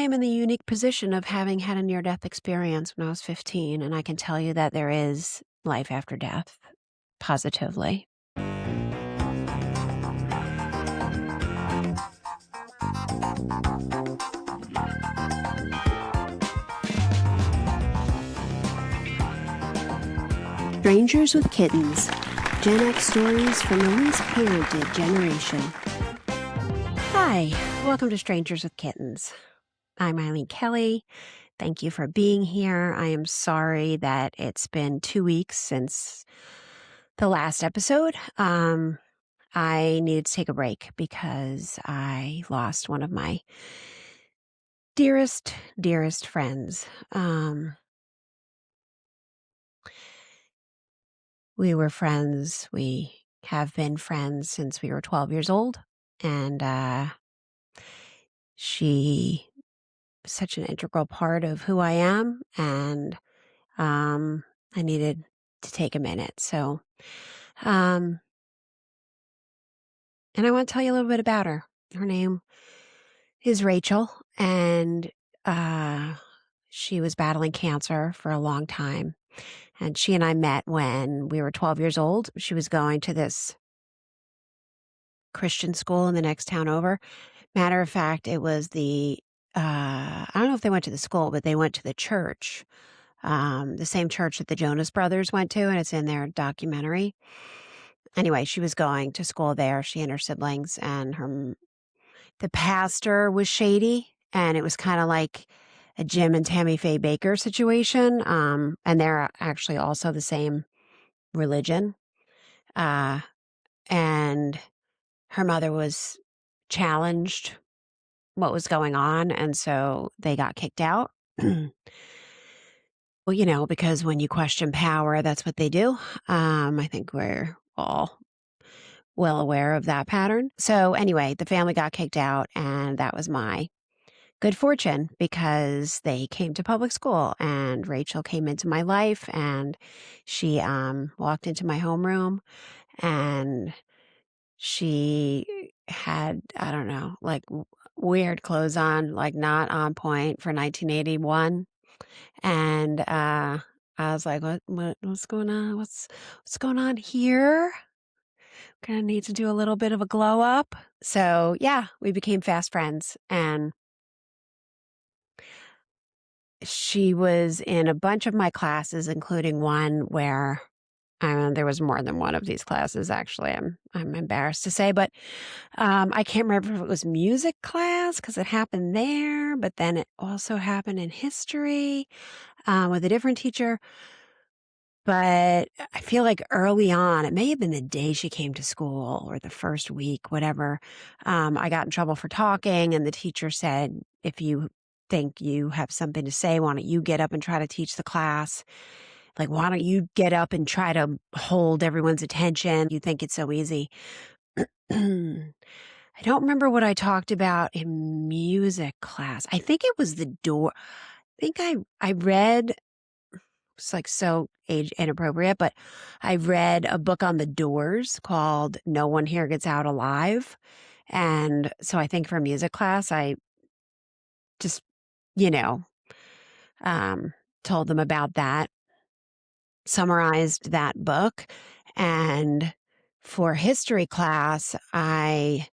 am in the unique position of having had a near-death experience when I was 15, and I can tell you that there is life after death, positively. Strangers with Kittens, Gen X stories from the least parented generation. Hi, welcome to Strangers with Kittens. I'm Eileen Kelly. Thank you for being here. I am sorry that it's been 2 weeks since the last episode. I needed to take a break because I lost one of my dearest friends. We were friends. We have been friends since we were 12 years old. And she was such an integral part of who I am. And I needed to take a minute. So, and I want to tell you a little bit about her. Her name is Rachel. And she was battling cancer for a long time. And she and I met when we were 12 years old. She was going to this Christian school in the next town over. Matter of fact, it was I don't know if they went to the school, but they went to the church, the same church that the Jonas Brothers went to, and it's in their documentary. Anyway, she was going to school there, she and her siblings, and the pastor was shady, and it was kind of like a Jim and Tammy Faye Baker situation. And they're actually also the same religion. And her mother was challenged what was going on, and so they got kicked out. Well, because when you question power, that's what they do. I think we're all well aware of that pattern. So anyway, the family got kicked out, and that was my good fortune because they came to public school, and Rachel came into my life, and she walked into my homeroom, and she had, I don't know, like weird clothes on, like not on point for 1981. And I was like, what's going on? What's going on here? Gonna need to do a little bit of a glow up. So yeah, we became fast friends, and she was in a bunch of my classes, including one where there was more than one of these classes, actually. I'm embarrassed to say, but I can't remember if it was music class because it happened there, but then it also happened in history with a different teacher. But I feel like early on, it may have been the day she came to school or the first week, whatever. I got in trouble for talking, and the teacher said, if you think you have something to say, why don't you get up and try to teach the class? Like, why don't you get up and try to hold everyone's attention? You think it's so easy. I don't remember what I talked about in music class. I think it was the door. I think I read, it's like so age inappropriate, but I read a book on the Doors called No One Here Gets Out Alive. And so I think for music class, I just, told them about that, summarized that book. And for history class, I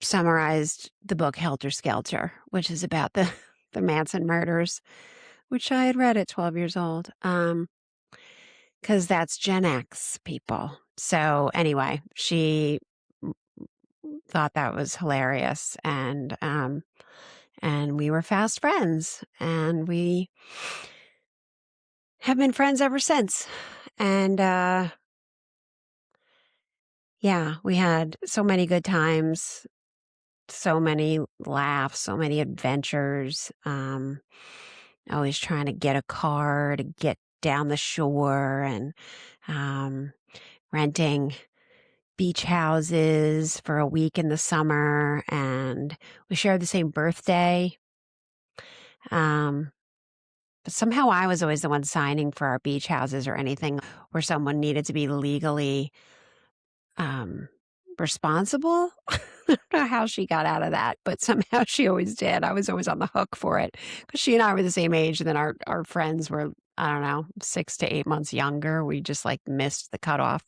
summarized the book Helter Skelter, which is about the Manson murders, which I had read at 12 years old, because that's Gen X, people. So anyway, she thought that was hilarious, and we were fast friends, and we have been friends ever since. And yeah, we had so many good times, so many laughs, so many adventures. Always trying to get a car to get down the shore, and renting beach houses for a week in the summer. And we shared the same birthday. But somehow I was always the one signing for our beach houses or anything where someone needed to be legally responsible. I don't know how she got out of that, but somehow she always did. I was always on the hook for it because she and I were the same age. And then our friends were, I don't know, 6 to 8 months younger. We just like missed the cutoff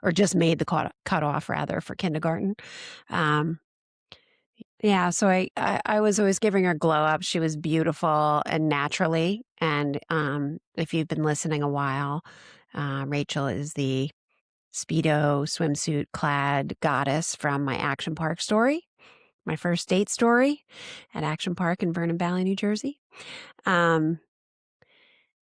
or just made the cutoff rather for kindergarten. Um, yeah. So I was always giving her glow up. She was beautiful and naturally. And if you've been listening a while, Rachel is the Speedo swimsuit clad goddess from my Action Park story, my first date story at Action Park in Vernon Valley, New Jersey. Um,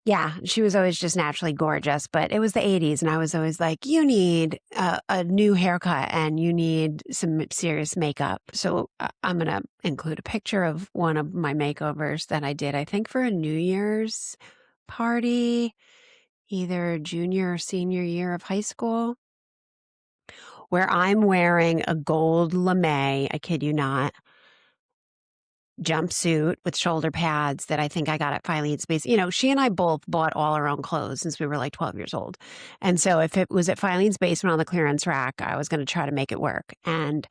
yeah, she was always just naturally gorgeous, but it was the 80s, and I was always like, you need a new haircut and you need some serious makeup. So I'm going to include a picture of one of my makeovers that I did, I think, for a New Year's party, either junior or senior year of high school, where I'm wearing a gold lame, I kid you not, jumpsuit with shoulder pads that I think I got at Filene's Space. You know, she and I both bought all our own clothes since we were like 12 years old. And so if it was at Filene's Basement on the clearance rack, I was going to try to make it work. And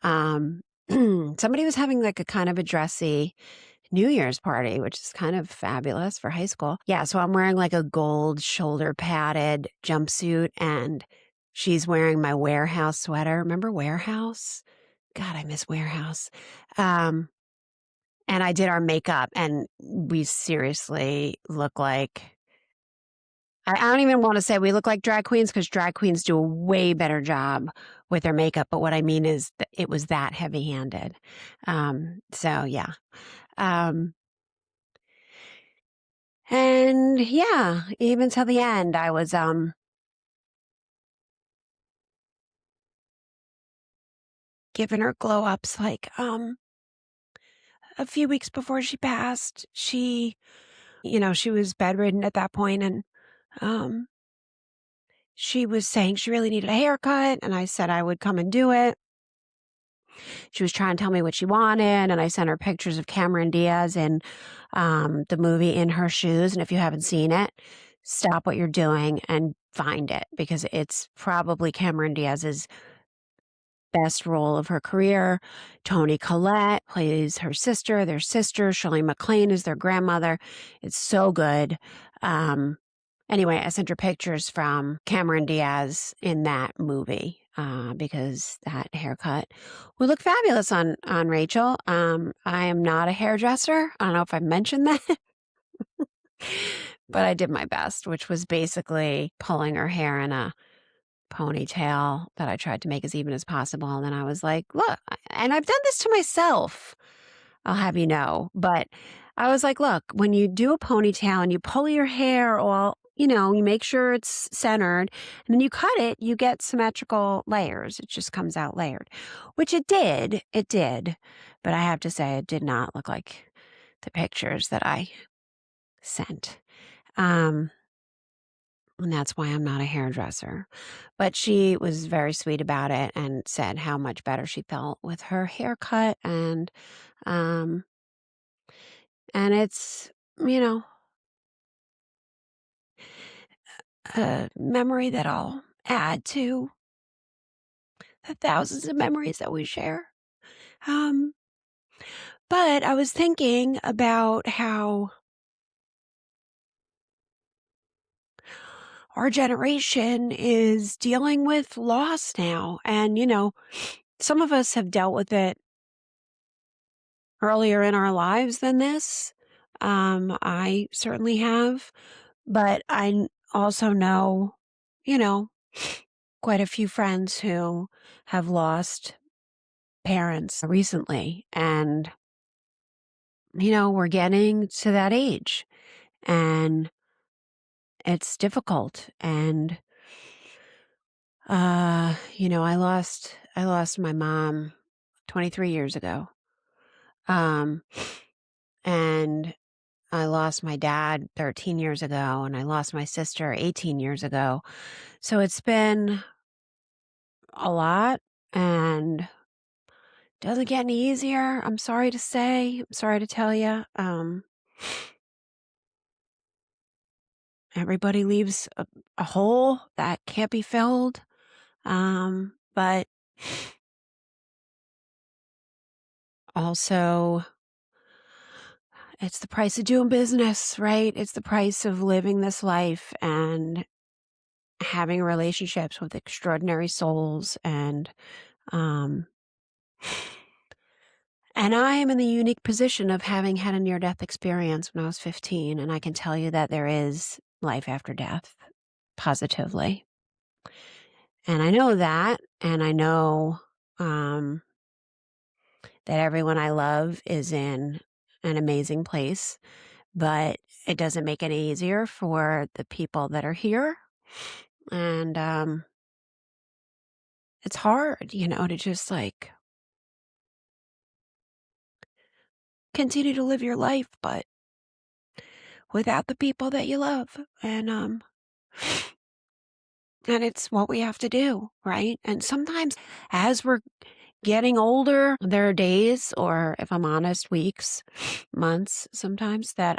um, somebody was having like a kind of a dressy New Year's party, which is kind of fabulous for high school. Yeah, so I'm wearing like a gold shoulder padded jumpsuit and she's wearing my Warehouse sweater. Remember Warehouse? God, I miss Warehouse. Um, and I did our makeup and we seriously look like I don't even want to say we look like drag queens because drag queens do a way better job with their makeup. But what I mean is that it was that heavy handed. So yeah. Um, and yeah, even till the end, I was giving her glow ups like a few weeks before she passed. She was bedridden at that point and um she was saying she really needed a haircut, and I said I would come and do it. She was trying to tell me what she wanted, and I sent her pictures of Cameron Diaz in the movie In Her Shoes. And if you haven't seen it, stop what you're doing and find it because it's probably Cameron Diaz's best role of her career. Toni Collette plays her sister, their sister. Shirley MacLaine is their grandmother. It's so good. Anyway, I sent her pictures from Cameron Diaz in that movie because that haircut would look fabulous on Rachel. I am not a hairdresser. I don't know if I mentioned that, but I did my best, which was basically pulling her hair in a ponytail that I tried to make as even as possible. And then I was like, look, and I've done this to myself, I'll have you know. But I was like, look, when you do a ponytail and you pull your hair all, you make sure it's centered and then you cut it, you get symmetrical layers. It just comes out layered, which it did. It did. But I have to say, it did not look like the pictures that I sent. And that's why I'm not a hairdresser. But she was very sweet about it and said how much better she felt with her haircut um and it's, you know, a memory that I'll add to the thousands of memories that we share. Um but I was thinking about how our generation is dealing with loss now and some of us have dealt with it earlier in our lives than this. I certainly have, but also know, you know, quite a few friends who have lost parents recently. And, we're getting to that age and it's difficult. And, I lost my mom 23 years ago. Um, and I lost my dad 13 years ago, and I lost my sister 18 years ago. So it's been a lot and doesn't get any easier. I'm sorry to say. I'm sorry to tell you. Everybody leaves a hole that can't be filled. But Also, it's the price of doing business, right? It's the price of living this life and having relationships with extraordinary souls um and I am in the unique position of having had a near death experience when I was 15, and I can tell you that there is life after death positively. And I know that, and I know um that everyone I love is in an amazing place, but it doesn't make it any easier for the people that are here. And it's hard, to just like continue to live your life, but without the people that you love. And it's what we have to do, right? And sometimes as we're getting older, there are days, or if I'm honest, weeks, months sometimes that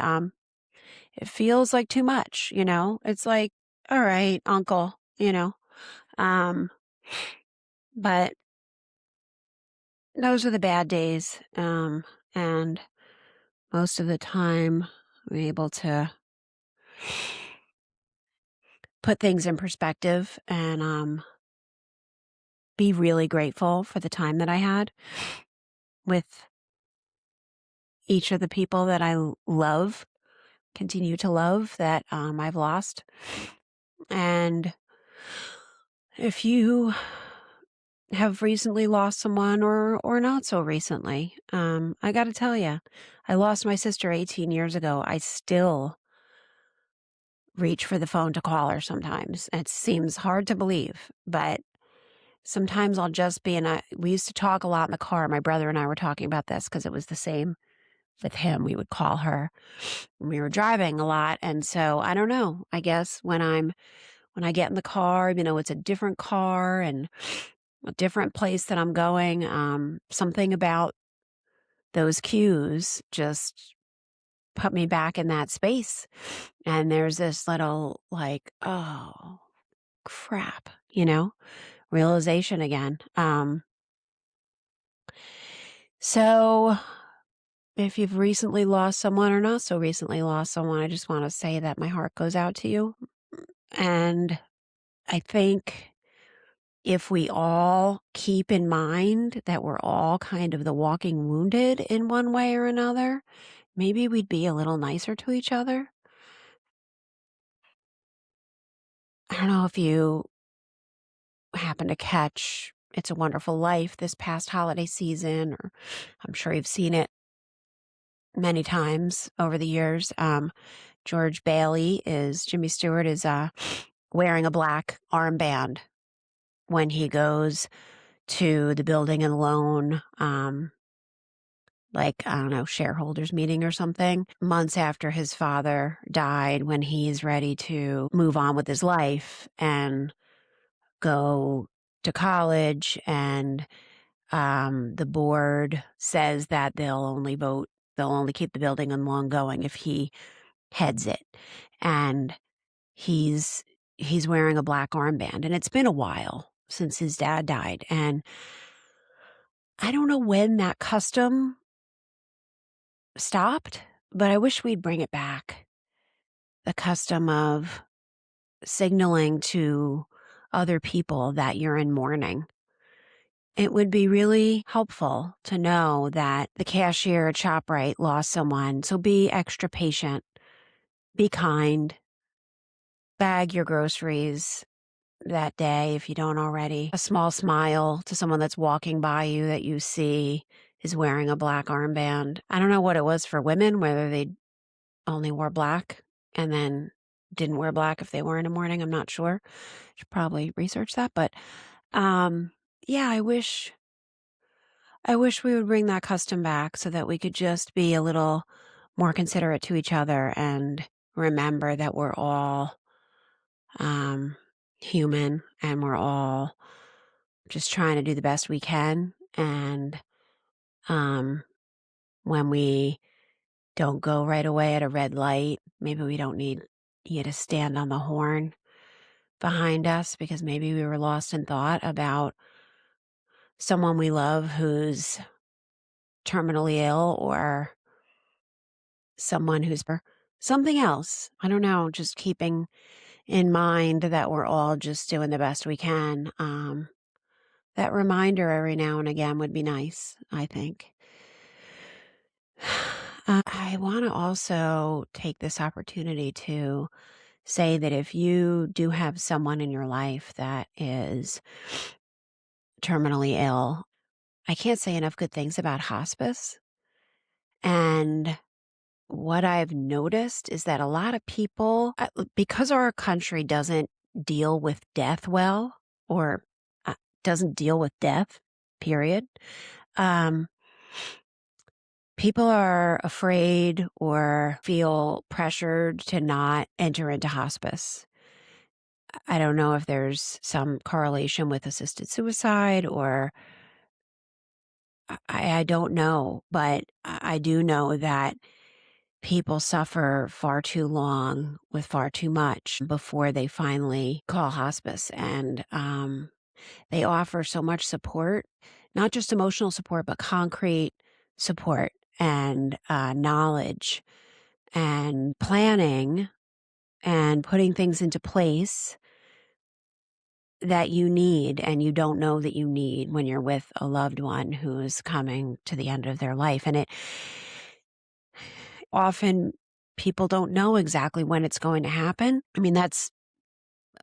it feels like too much. It's like, all right, uncle. Um, but those are the bad days. And most of the time I'm able to put things in perspective and be really grateful for the time that I had with each of the people that I love, continue to love, that I've lost. And if you have recently lost someone or not so recently, I got to tell you, I lost my sister 18 years ago. I still reach for the phone to call her sometimes. It seems hard to believe, but sometimes I'll just be we used to talk a lot in the car. My brother and I were talking about this because it was the same with him. We would call her when we were driving a lot. And so I don't know, I guess when I get in the car, it's a different car and a different place that I'm going. Something about those cues just put me back in that space. And there's this little like, oh crap, realization again. So if you've recently lost someone or not so recently lost someone, I just want to say that my heart goes out to you. And I think if we all keep in mind that we're all kind of the walking wounded in one way or another, maybe we'd be a little nicer to each other. I don't know if you happen to catch It's a Wonderful Life this past holiday season, or I'm sure you've seen it many times over the years. George Bailey Jimmy Stewart is wearing a black armband when he goes to the building and loan, like, I don't know, shareholders meeting or something, months after his father died, when he's ready to move on with his life and go to college. And the board says that they'll only keep the building and loan going if he heads it. And he's wearing a black armband, and it's been a while since his dad died. And I don't know when that custom stopped, but I wish we'd bring it back. The custom of signaling to other people that you're in mourning. It would be really helpful to know that the cashier at ShopRite lost someone. So be extra patient, be kind, bag your groceries that day if you don't already. A small smile to someone that's walking by you that you see is wearing a black armband. I don't know what it was for women, whether they only wore black and then didn't wear black if they were in the morning. I'm not sure. Should probably research that. But yeah, I wish we would bring that custom back so that we could just be a little more considerate to each other and remember that we're all human and we're all just trying to do the best we can. And when we don't go right away at a red light, maybe we don't need you to stand on the horn behind us, because maybe we were lost in thought about someone we love who's terminally ill or someone who's something else. I don't know, just keeping in mind that we're all just doing the best we can. That reminder every now and again would be nice, I think. I want to also take this opportunity to say that if you do have someone in your life that is terminally ill, I can't say enough good things about hospice. And what I've noticed is that a lot of people, because our country doesn't deal with death well, or doesn't deal with death, period, um, people are afraid or feel pressured to not enter into hospice. I don't know if there's some correlation with assisted suicide or I don't know, but I do know that people suffer far too long with far too much before they finally call hospice. And they offer so much support, not just emotional support, but concrete support and knowledge and planning and putting things into place that you need and you don't know that you need when you're with a loved one who's coming to the end of their life. And it often people don't know exactly when it's going to happen. I mean, that's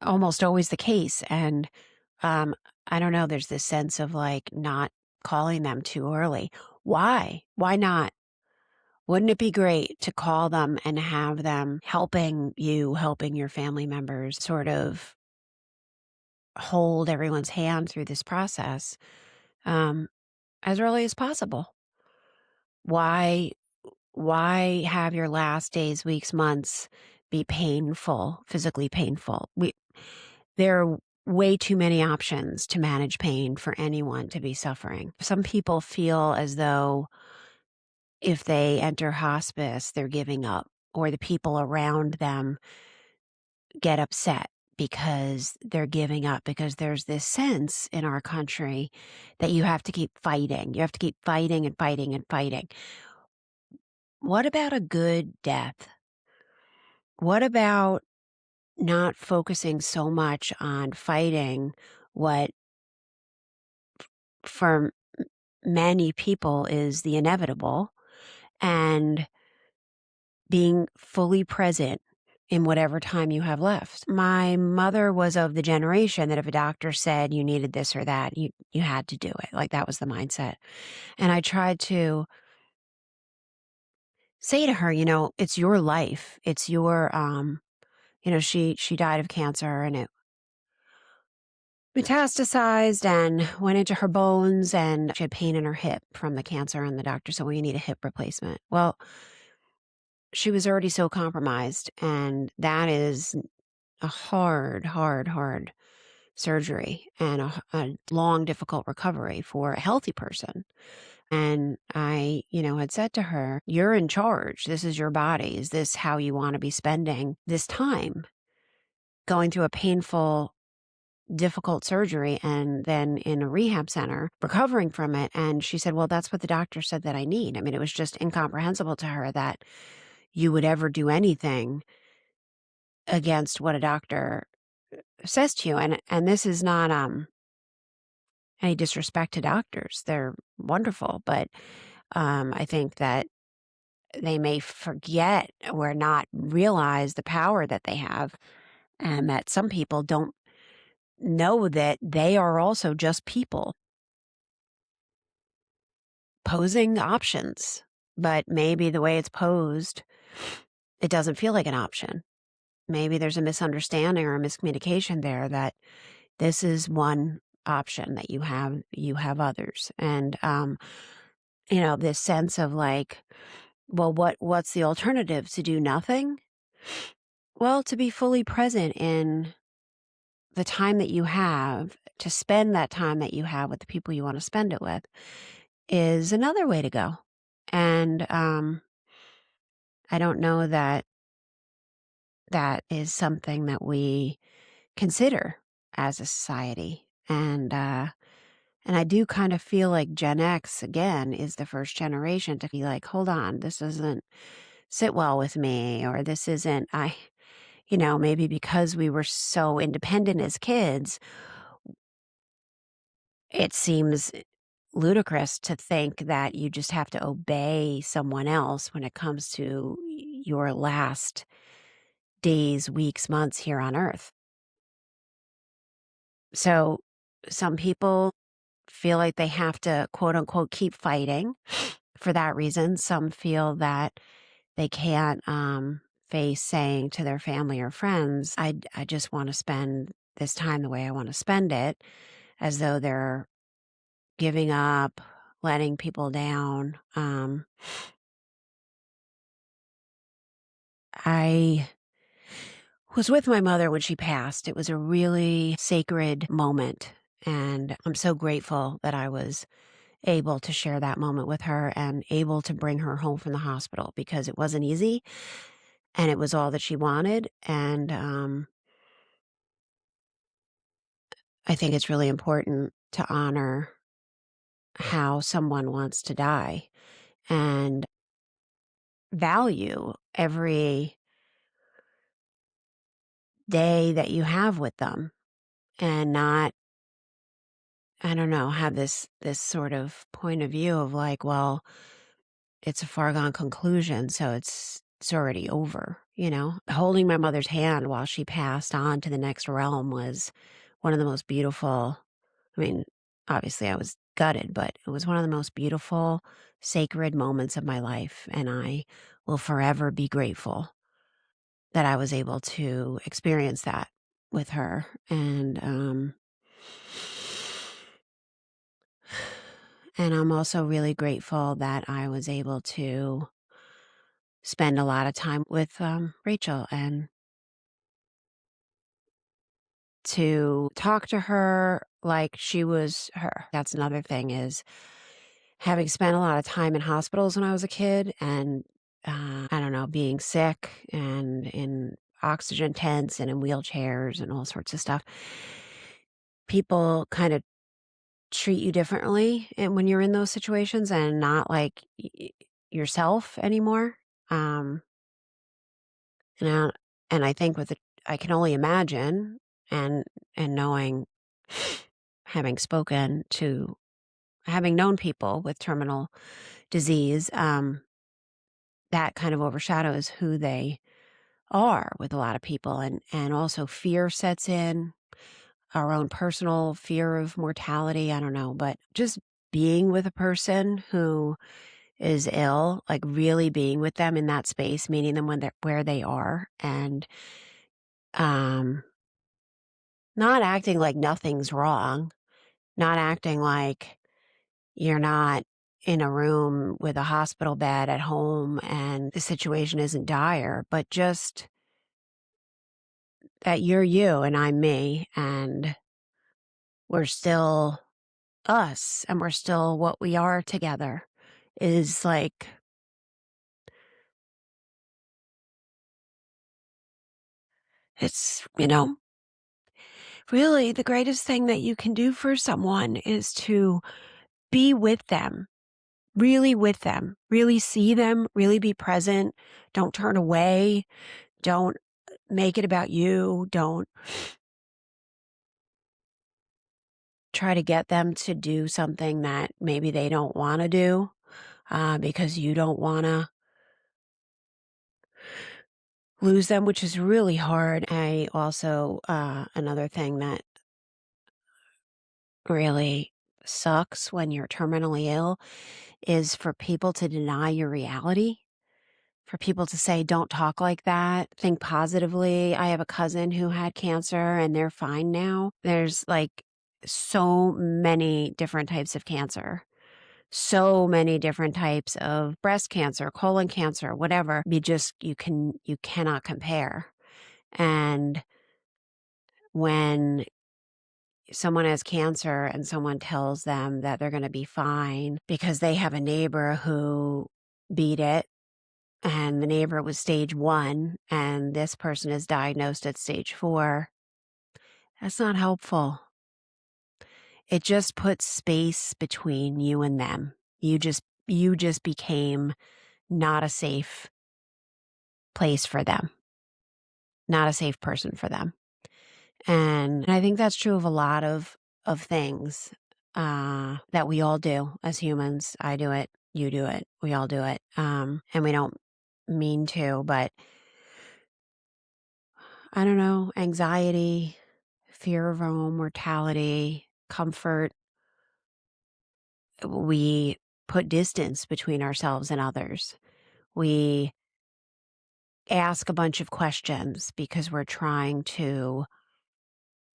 almost always the case. And I don't know, there's this sense of like not calling them too early. Why? Why not? Wouldn't it be great to call them and have them helping you, helping your family members sort of hold everyone's hand through this process um, as early as possible? Why have your last days, weeks, months be painful, physically painful? There are way too many options to manage pain for anyone to be suffering. Some people feel as though if they enter hospice, they're giving up, or the people around them get upset because they're giving up, because there's this sense in our country that you have to keep fighting. You have to keep fighting and fighting and fighting. What about a good death? What about not focusing so much on fighting what for many people is the inevitable and being fully present in whatever time you have left? My mother was of the generation that if a doctor said you needed this or that, you had to do it. Like that was the mindset. And I tried to say to her, it's your life. It's your she died of cancer and it metastasized and went into her bones and she had pain in her hip from the cancer and the doctor said, well, you need a hip replacement. Well, she was already so compromised and that is a hard surgery and a long, difficult recovery for a healthy person. And I, had said to her, you're in charge. This is your body. Is this how you want to be spending this time? Going through a painful, difficult surgery and then in a rehab center recovering from it. And she said, well, that's what the doctor said that I need. I mean, it was just incomprehensible to her that you would ever do anything against what a doctor says to you. And this is not any disrespect to doctors. They're wonderful, but I think that they may forget or not realize the power that they have, and that some people don't know that they are also just people posing options, but maybe the way it's posed, it doesn't feel like an option. Maybe there's a misunderstanding or a miscommunication there that this is one option that you have others. And, this sense of like, well, what's the alternative? To do nothing? Well, to be fully present in the time that you have, to spend that time that you have with the people you want to spend it with is another way to go. And I don't know that that is something that we consider as a society. And And I do kind of feel like Gen X, again, is the first generation to be like, hold on, this doesn't sit well with me, or this isn't, maybe because we were so independent as kids, it seems ludicrous to think that you just have to obey someone else when it comes to your last days, weeks, months here on earth. So some people feel like they have to, quote unquote, keep fighting for that reason. Some feel that they can't face saying to their family or friends, I just want to spend this time the way I want to spend it, as though they're giving up, letting people down. I was with my mother when she passed. It was a really sacred moment. And I'm so grateful that I was able to share that moment with her and able to bring her home from the hospital, because it wasn't easy and it was all that she wanted. And I think it's really important to honor how someone wants to die and value every day that you have with them, and not, I don't know, have this sort of point of view of like, well, it's a foregone conclusion, so it's already over, you know? Holding my mother's hand while she passed on to the next realm was one of the most beautiful, I mean, obviously I was gutted, but it was one of the most beautiful, sacred moments of my life, and I will forever be grateful that I was able to experience that with her. And I'm also really grateful that I was able to spend a lot of time with Rachel, and to talk to her like she was her. That's another thing, is having spent a lot of time in hospitals when I was a kid, and I don't know, being sick and in oxygen tents and in wheelchairs and all sorts of stuff. People kind of treat you differently and when you're in those situations, and not like yourself anymore. Um, and I think with I can only imagine, and knowing, having spoken to, having known people with terminal disease, that kind of overshadows who they are with a lot of people, and also fear sets in, our own personal fear of mortality. I don't know, but just being with a person who is ill, like really being with them in that space, meeting them when they're where they are, and um not acting like nothing's wrong, not acting like you're not in a room with a hospital bed at home and the situation isn't dire, but just that you're you and I'm me, and we're still us, and we're still what we are together, is like, it's, really the greatest thing that you can do for someone is to be with them, really with them, really see them, really be present. Don't turn away. Don't make it about you. Don't try to get them to do something that maybe they don't want to do, because you don't want to lose them, which is really hard. I also, another thing that really sucks when you're terminally ill is for people to deny your reality. For people to say, don't talk like that, think positively. I have a cousin who had cancer and they're fine now. There's like so many different types of cancer, so many different types of breast cancer, colon cancer, whatever. You cannot compare. And when someone has cancer and someone tells them that they're going to be fine because they have a neighbor who beat it, and the neighbor was stage 1 and this person is diagnosed at stage 4, that's not helpful. it just puts space between you and them. You just became not a safe place for them, not a safe person for them. And I think that's true of a lot of things that we all do as humans. I do it, you do it, we all do it. And we don't mean to, but I don't know, anxiety, fear of our own mortality, comfort, we put distance between ourselves and others. We ask a bunch of questions because we're trying to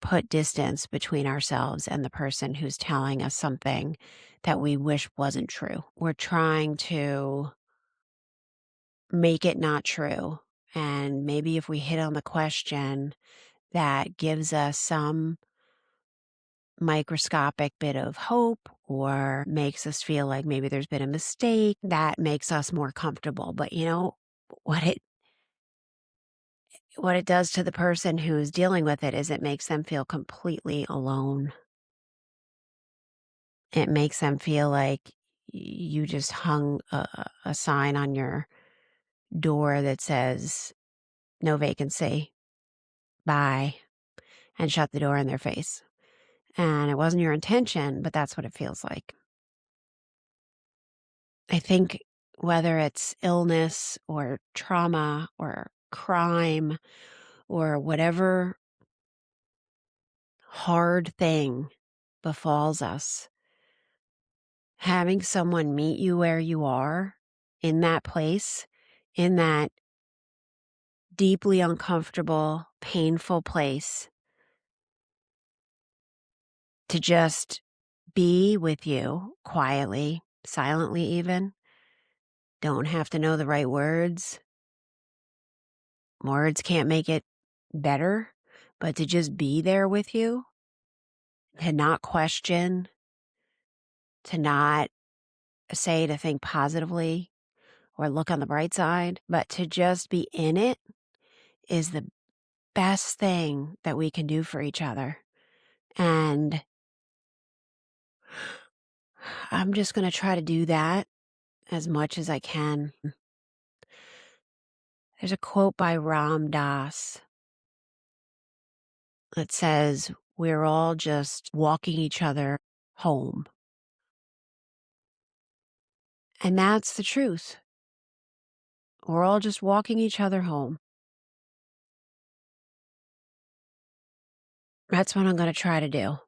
put distance between ourselves and the person who's telling us something that we wish wasn't true. We're trying to make it not true. And maybe if we hit on the question that gives us some microscopic bit of hope or makes us feel like maybe there's been a mistake, that makes us more comfortable. But you know what it does to the person who's dealing with it is it makes them feel completely alone. It makes them feel like you just hung a sign on your door that says no vacancy, bye, and shut the door in their face. And it wasn't your intention, but that's what it feels like. I think whether it's illness or trauma or crime or whatever hard thing befalls us, having someone meet you where you are in that place, in that deeply uncomfortable, painful place, to just be with you quietly, silently even. Don't have to know the right words. Words can't make it better, but to just be there with you, to not question, to not say to think positively or look on the bright side, but to just be in it is the best thing that we can do for each other. And I'm just going to try to do that as much as I can. There's a quote by Ram Dass that says, "We're all just walking each other home." And that's the truth. We're all just walking each other home. That's what I'm going to try to do.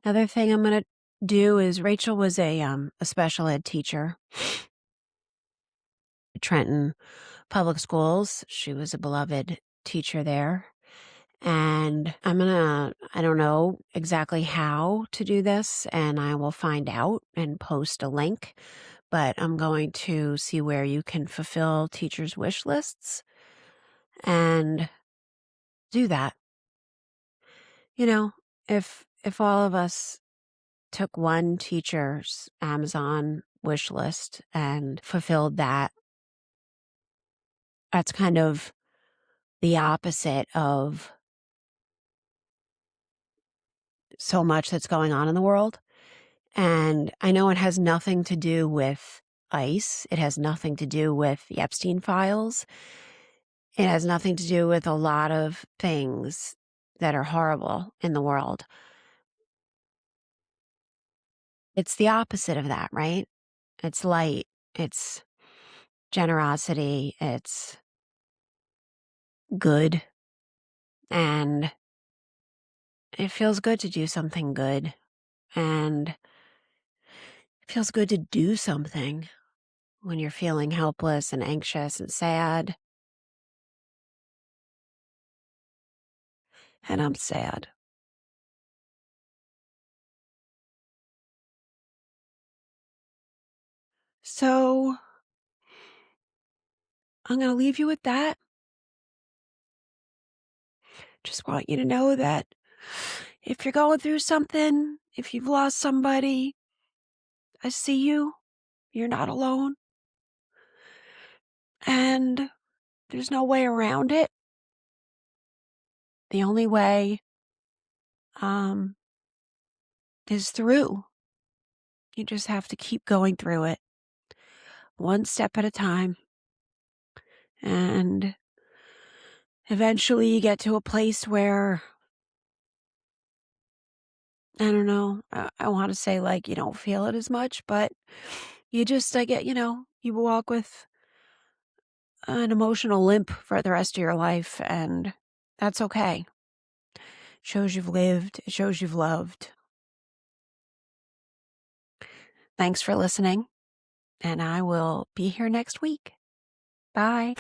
Another thing I'm going to do is Rachel was a special ed teacher at Trenton Public Schools. She was a beloved teacher there. And I don't know exactly how to do this, and I will find out and post a link, but I'm going to see where you can fulfill teachers' wish lists and do that. You know, if all of us took one teacher's Amazon wish list and fulfilled that, that's kind of the opposite of so much that's going on in the world. And I know it has nothing to do with ICE. It has nothing to do with the Epstein files. It has nothing to do with a lot of things that are horrible in the world. It's the opposite of that, right? It's light. It's generosity. It's good. And it feels good to do something good. And it feels good to do something when you're feeling helpless and anxious and sad. And I'm sad. So I'm going to leave you with that. Just want you to know that if you're going through something, if you've lost somebody, I see you. You're not alone. And there's no way around it. The only way is through. You just have to keep going through it, one step at a time. And eventually you get to a place where, I don't know, I want to say like you don't feel it as much, but you just, you walk with an emotional limp for the rest of your life, and that's okay. It shows you've lived, it shows you've loved. Thanks for listening, and I will be here next week. Bye.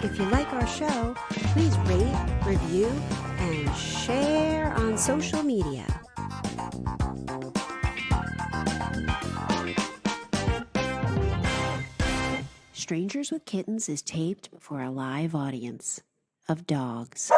If you like our show, please rate, review, and share on social media. Strangers with Kittens is taped before a live audience of dogs.